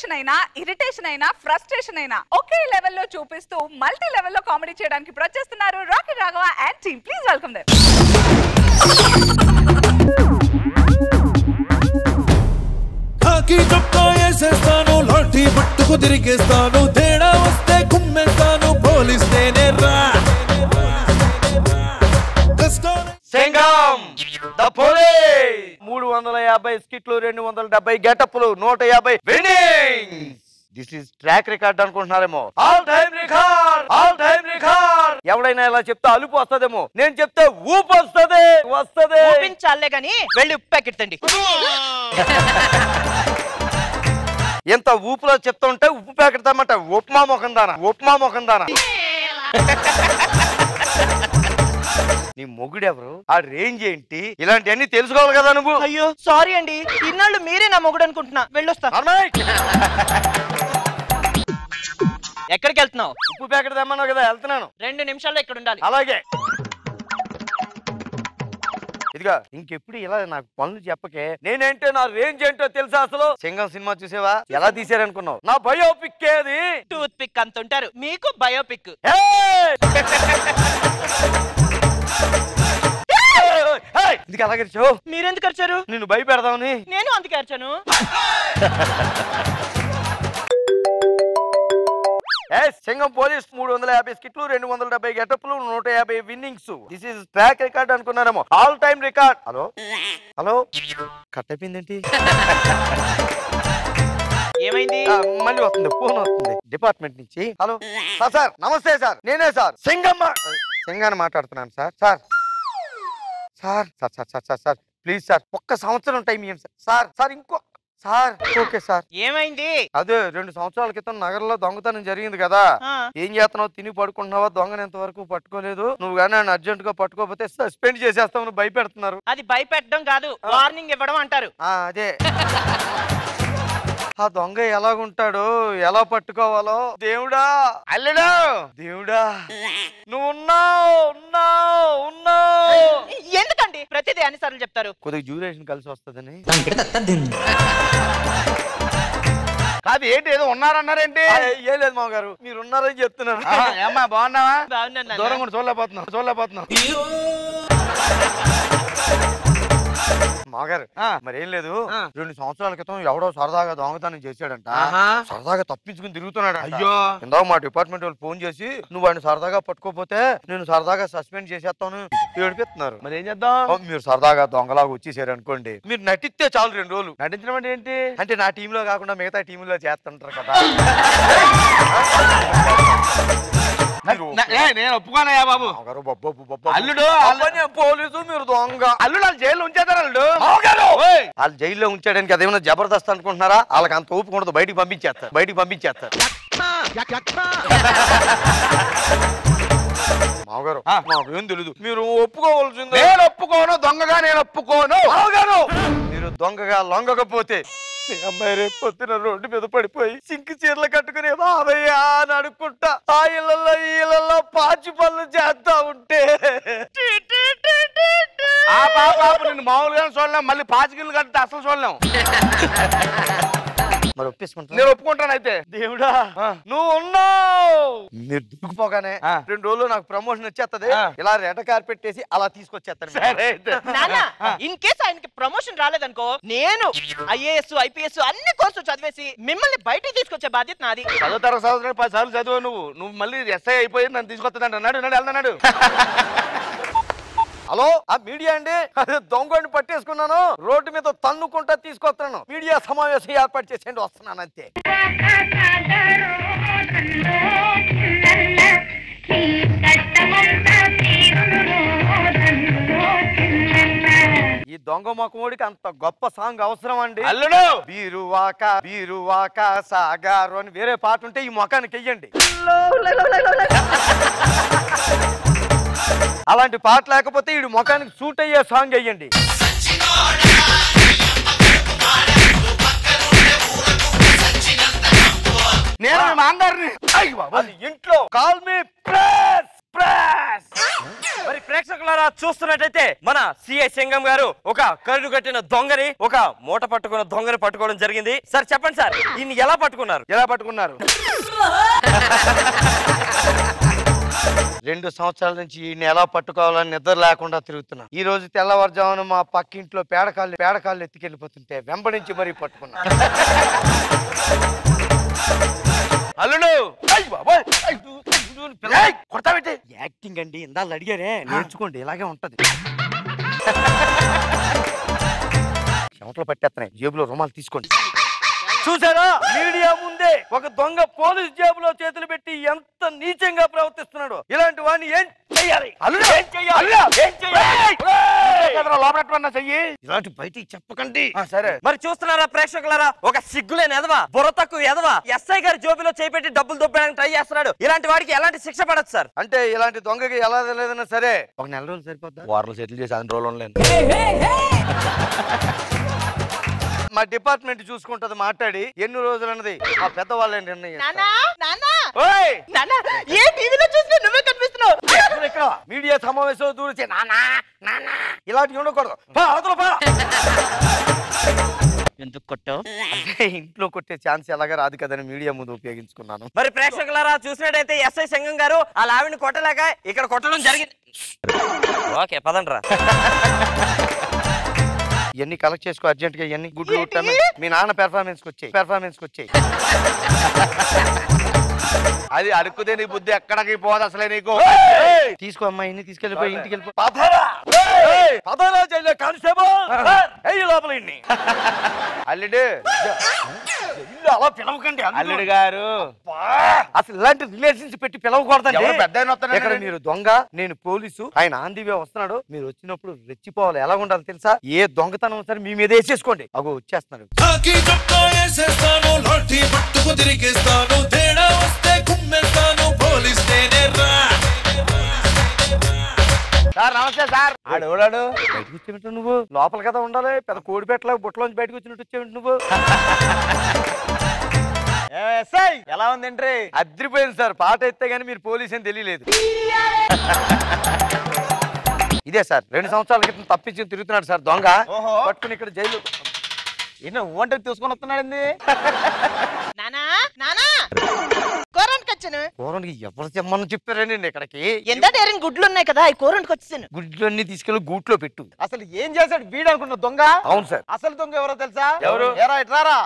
Inspiration అయినా irritation అయినా frustration అయినా ఒకే లెవెల్లో చూపిస్తూ మల్టీ లెవెల్లో కామెడీ చేయడానికి ఇప్పుడు వచ్చేస్తున్నారు Rocky Raghava and team. Please welcome them. చేస్తాను లాఠీ పట్టుకు తిరిగేస్తాను తేడా వస్తే కుమ్మేస్తాను పోలిస్తేనే రా సింగం ద పోలీస్ 350 స్కిట్లు 270 గెటప్లు 150 winnings. This is track record అనుకుంటున్నారేమో. All time record. ఎవడైనా ఇలా చెప్తే అలుపు వస్తదేమో, నేను చెప్తే ఊపు వస్తదే. చాలే గాని వెళ్ళి ఉప్పు ప్యాకెట్ తండి. ఎంత ఊపులో చెప్తా ఉంటే ఉప్పు ప్యాకెట్ తమ్మంట. ఉప్మా మొఖం దానా నీ మొగుడెవరు, ఆ రేంజ్ ఏంటి, ఇలాంటివన్నీ తెలుసుకోవాలి కదా నువ్వు. అయ్యో సారీ అండి, ఇన్నాళ్ళు మీరే నా మొగుడు అనుకుంటున్నా. వెళ్ళొస్తా. ఎక్కడికి వెళ్తున్నావు? ఉప్పు ప్యాకెట్ తెమ్మన్నావు కదా, వెళ్తున్నాను. 2 నిమిషాల్లో ఇక్కడ ఉండాలి. అలాగే. ఇదిగా ఇంకెప్పుడు ఇలా నాకు పనులు చెప్పకే. నేనేంటో నా రేంజ్ ఏంటో తెలుసా అసలు? సింగం సినిమా చూసేవా? ఎలా తీసారనుకున్నావు? నా బయోపిక్ ఏది? టూత్ పిక్ అంత ఉంటారు మీకు బయోపిక్. ఇది అలాగే చో. మీరెందుకు అరిచారు? నిన్ను భయపెడదామని. నేను అందుకే అరిచాను. సింగం పోలీస్ 350 స్కిట్లు 270 గెటప్లు 150 winnings. This is track record అనుకున్నారేమో. All time record. Hello cut అయిపోయిందేంటి? ఏమైంది? మళ్ళీ వస్తుంది, ఫోన్ వస్తుంది డిపార్ట్మెంట్ నుంచి. హలో సార్, నమస్తే సార్, నేనే సార్ సింగాన్ని మాట్లాడుతున్నాను సార్. సార్ ప్లీజ్ సార్, ఒక్క సంవత్సరం టైం ఇవ్వండి సార్. ఇంకో సార్. Okay sir. ఏమైంది? అదే 2 సంవత్సరాల క్రితం నగరంలో దొంగతనం జరిగింది కదా. ఏం చేస్తున్నావు? తిని పడుకుంటున్నావా? దొంగని ఎంతవరకు పట్టుకోలేదు. నువ్వు కానీ నన్ను అర్జెంట్ గా పట్టుకోకపోతే సస్పెండ్ చేసేస్తావు. భయపెడుతున్నారు. అది భయపెట్టడం కాదు, వార్నింగ్ ఇవ్వడం అంటారు. అదే. ఆ దొంగ ఎలాగుంటాడు, ఎలా పట్టుకోవాలో దేవుడా, అల్లుడు దేవుడా, నువ్వు ఉన్నావు. ఎందుకండి ప్రతిదీ అన్నిసార్లు చెప్తారు? కొద్దిగా డ్యూరేషన్ కలిసి వస్తుందని. కాదు ఏంటి, ఏదో ఉన్నారన్నారేంటి? ఏం లేదు మామ గారు, మీరు ఉన్నారని చెప్తున్నారు. ఏమ్మా బాగున్నావా? దూరం కూడా చూడలేకపోతున్నావు. మాగారు మరేం లేదు, 2 సంవత్సరాల క్రితం ఎవడో సరదాగా దొంగతనం చేశాడంట. సరదాగా తప్పించుకుని తిరుగుతున్నాడు. అయ్యో, ఇందాక మా డిపార్ట్మెంట్ వాళ్ళు ఫోన్ చేసి నువ్వు ఆయన సరదాగా పట్టుకోపోతే నేను సరదాగా సస్పెండ్ చేసేస్తాను ఏడిపిస్తున్నారు. మరి ఏం చేద్దాం? మీరు సరదాగా దొంగలాగా వచ్చేసారు అనుకోండి, మీరు నటిస్తే చాలు 2 రోజులు. నటించడం అంటే ఏంటి అంటే నా టీంలో కాకుండా మిగతా టీంలో చేస్తుంటారు కదా. నేను ఒప్పుకోనయ్యా బాబు. అల్లుడు పోలీసు, మీరు దొంగ. అల్లుడు వాళ్ళు జైల్లో ఉంచేస్తారు. అల్లుడు వాళ్ళు జైల్లో ఉంచడానికి అదేమన్నా జబర్దస్త్ అనుకుంటున్నారా? వాళ్ళకి అంత ఊపుకుండదు, బయటికి పంపించేస్తారు. మామగారు మాకేం తెలీదు, మీరు ఒప్పుకోవాల్సింది. నేను ఒప్పుకోను, దొంగగా నేను ఒప్పుకోను. మామగారు మీరు దొంగగా లొంగకపోతే అమ్మాయి రేపు పొద్దున రోడ్డు మీద పడిపోయి సింక్ చీరలు కట్టుకుని బాబయ్యా అని అనుకుంటా ఆ ఇళ్లలో పాచి పనులు చేస్తా ఉంటే ఆ పాప నిన్ను మామూలుగానే చూడలేం, మళ్ళీ పాచికలు కడితే అసలు చూడలేం. మరి ఒప్పేసుకుంటా. నేను ఒప్పుకుంటాను. అయితే దేవుడా నువ్వు ఉన్నావు. మీరు దుక్కుపోగానే 2 రోజులు నాకు ప్రమోషన్ వచ్చేస్తది. ఇలా రెడ్ కార్పెట్ వేసి అలా తీసుకొచ్చేస్తాను. ఇన్ కేస్ ఆయనకి ప్రమోషన్ రాలేదనుకో, నేను IAS IPS అన్ని కోర్సు చదివేసి మిమ్మల్ని బయటికి తీసుకొచ్చే బాధ్యత నాది. 10వ తరగతి చదువుతున్నాడు, 10 సార్లు చదువు. నువ్వు మళ్ళీ SI అయిపోయి నన్ను తీసుకొస్తానంట. వెళ్తున్నాడు. హలో ఆ మీడియా అండి, దొంగని పట్టేసుకున్నాను, రోడ్డు మీద తన్నుకుంటా తీసుకొస్తున్నాను. మీడియా సమావేశం ఏర్పాటు చేసేయండి, వస్తున్నాను అంతే. ఈ దొంగ మొక్కమోడికి అంత గొప్ప సాంగ్ అవసరం అండి? అల్లుడు బీరువాక సాగారు అని వేరే పాట ఉంటే ఈ మొఖానికి వెయ్యండి. అలాంటి పాట లేకపోతే ఈ మొఖానికి సూట్ అయ్యే సాంగ్ వెయ్యండి. నేను మా అందరిని ఇంట్లో కాల్ మీ ప్రెస్ ప్రెస్. మరి ప్రేక్షకులారా చూస్తున్నట్టయితే మన సిఐ సింగం గారు ఒక కరుడు కట్టిన దొంగని ఒక మూట పట్టుకున్న దొంగని పట్టుకోవడం జరిగింది. సార్ చెప్పండి సార్, ఈయన్ని ఎలా పట్టుకున్నారు? ఎలా పట్టుకున్నారు? 2 సంవత్సరాల నుంచి ఈయన ఎలా పట్టుకోవాలని నిద్ర లేకుండా తిరుగుతున్నా. ఈ రోజు తెల్లవారుజామున మా పక్కింట్లో పేడకాళ్ళు ఎత్తుకెళ్ళిపోతుంటే వెంబడించి మరీ పట్టుకున్నా. అల్లుడు కొడతాబెట్టి యాక్టింగ్ అండి, ఇందాలు అడిగారే, నేర్చుకోండి, ఇలాగే ఉంటది. చెమటలు పట్టేస్తున్నాయి, జేబులో రుమాలు తీసుకోండి. చూసారా, మీడియా ముందే ఒక దొంగ పోలీస్ జేబులో చేతులు పెట్టి ఎంత నీచంగా ప్రవర్తిస్తున్నాడు. ఇలాంటి వాడిని ఏం చెయ్యాలి? ఏం చెయ్యాలి? ఏం చెయ్యాలి? లోపల చెయ్యి. ఇలాంటి బయటికి చెప్పకండి. సరే. మరి చూస్తున్నారా ప్రేక్షకులారా, ఒక సిగ్గులేని ఎదవా, బుర్ర తక్కువ ఎదవా ఎస్ఐ గారి జోబిలో చేపెట్టి డబ్బులు దొబ్బడానికి ట్రై చేస్తున్నాడు. ఇలాంటి వాడికి ఎలాంటి శిక్ష పడదు సార్? అంటే ఇలాంటి దొంగకి ఎలా లేదన్నా సరే ఒక నెల రోజులు సరిపోద్దా? వారాలు సెటిల్ చేసి 10 రోజులు ఉండలేను. మా డిపార్ట్మెంట్ చూసుకుంటది, మాట్లాడి ఎన్ని రోజులు అన్నది ఆ పెద్దవాళ్ళే నిర్ణయం. ఏ టీవీలో చూసినా నువ్వే కనిపిస్తున్నావు. మీడియా సమావేశంలో దూరితే నానా నానా ఇలాంటివి ఉండకూడదు. ఎందుకు కొట్టావు? ఇంట్లో కొట్టే ఛాన్స్ ఎలాగా రాదు కదని మీడియా ముందు ఉపయోగించుకున్నాను. మరి ప్రేక్షకులారా చూసినట్టయితే ఎస్ఐ సింగం గారు ఆ ఆవిడని కొట్టలేక ఇక్కడ కొట్టడం జరిగింది. ఓకే పదండ్రా. ఇవన్నీ కలెక్ట్ చేసుకో అర్జెంట్ గా. ఇవన్నీ గుడ్లు ఉంటాను. మీ నాన్న పెర్ఫార్మెన్స్ వచ్చాయి. అది అడుక్కుదే నీ బుద్ధి ఎక్కడికి పోదు అసలే నీకు. తీసుకో అమ్మా, ఇన్ని తీసుకెళ్ళిపోయి ఇంటికి వెళ్ళిపో. అల్లుడు అలా పిలవకండి. అల్లుడు గారు అసలు ఇలాంటి రిలేషన్స్ పెట్టి పిలవకూడదండి. ఎవరు పెద్ద ఇక్కడ మీరు దొంగ, నేను పోలీసు, ఆయన ఆన్ ది వే వస్తున్నాడు. మీరు వచ్చినప్పుడు రెచ్చిపోవాలి. ఎలా ఉండాలి తెలుసా? ఏ దొంగతనం సరే మీ మీద వేసేసుకోండి. అగో వచ్చేస్తున్నాడు. కాకి చొక్కా వేసేస్తాను, లాఠీ పట్టుకు తిరిగేస్తాను, తేడా వస్తే కుమ్మేస్తాను, పోలీస్ నేనే రా. సార్ నమస్తే సార్. ఆడు ఎవడాడు? బయటకు వచ్చేమిటి నువ్వు? లోపల కదా ఉండాలి. పెద్ద కోడిపెట్టలా బుట్టలోంచి బయటకు వచ్చినట్టు వచ్చేమిటి నువ్వు? ఎలా ఉంది ఎంట్రీ? అద్రిపోయింది సార్. పాట ఎత్తే గానీ మీరు పోలీస్ అని తెలియలేదు. ఇదే సార్ 2 సంవత్సరాల క్రితం తప్పించి తిరుగుతున్నాడు సార్ దొంగ. పట్టుకుని ఇక్కడ జైలు ఈయన ఊంటే తీసుకొని వస్తున్నాడు. కూరకి ఎవరు చెమ్మని చెప్పారండి ఇక్కడికి? ఎంత డేరింగ్ గుడ్లు ఉన్నాయి కదా, ఈ కూరకి వచ్చాను. గుడ్లు అన్ని తీసుకెళ్లి గూట్లో పెట్టు. అసలు ఏం చేశాడు వీడు అనుకున్న దొంగ? అవును సార్. అసలు దొంగ ఎవరో తెలుసా? ఎవరు? ఏరా ఇట్రారా.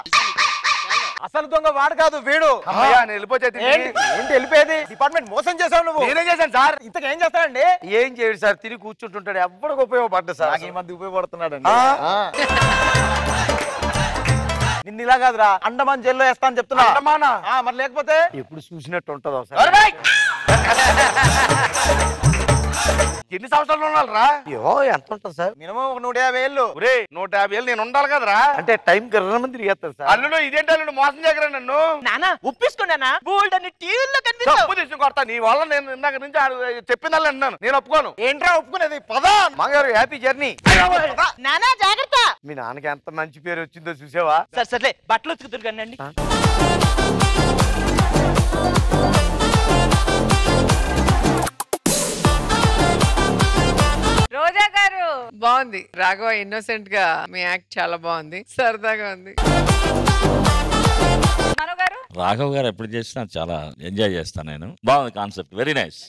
అసలు దొంగ వాడు కాదు వీడు. అమ్మయ్యా, నేను వెళ్ళిపోతే ఏంటి వెళ్ళిపోయేది? డిపార్ట్మెంట్ మోసం చేసావు నువ్వు. నేనేం చేశాను సార్? ఇంతకు ఏం చేస్తాడండి? ఏం చేయడు సార్, తిరిగి కూర్చుంటుంటాడు. ఎవరికి ఉపయోగపడ్డా సార్? నాకు ఈ మధ్య ఉపయోగపడుతున్నాడు. నిన్ను ఇలా కాదురా, అండమాన్ జైల్లో వేస్తా అని చెప్తున్నా. మరి లేకపోతే ఎప్పుడు చూసినట్టు ఉంటుందో సార్. ఎన్ని సంవత్సరాలు ఉండాలిరా? ఎంత ఉంటుంది సార్? మినిమం 150 ఏళ్ళు. 150 నేను ఉండాలి కదరా. అంటే టైం గర్రమని తిరిగేస్తారు సార్. అల్లుడు ఇదేంటి అల్లుడు మోసం చేయగరా నన్ను? నానా ఒప్పించుకున్నానా? బోల్డ్ అని టీవీలో కనిపిస్తావు. తప్పు తీసుకుని కొడతా. నీ వల్ల నేను ఇందాక నుంచి చెప్పిందల్లా అన్నాను. నేను ఒప్పుకోను. ఏంట్రా ఒప్పుకునేది? పదా మంగారు హ్యాపీ జర్నీ. నానా జాగ్రత్త. మీ నాన్నకి ఎంత మంచి పేరు వచ్చిందో చూసావా? సర్లే బట్టలు ఉతుకుతురు కనండి. రోజా గారు బాగుంది. రాఘవ ఇన్నోసెంట్ గా మీ యాక్ట్ చాలా బాగుంది, సరదాగా ఉంది. మను గారు? రాఘవ్ గారు ఎప్పుడు చేసినా చాలా ఎంజాయ్ చేస్తాను నేను. బాగుంది కాన్సెప్ట్, వెరీ నైస్.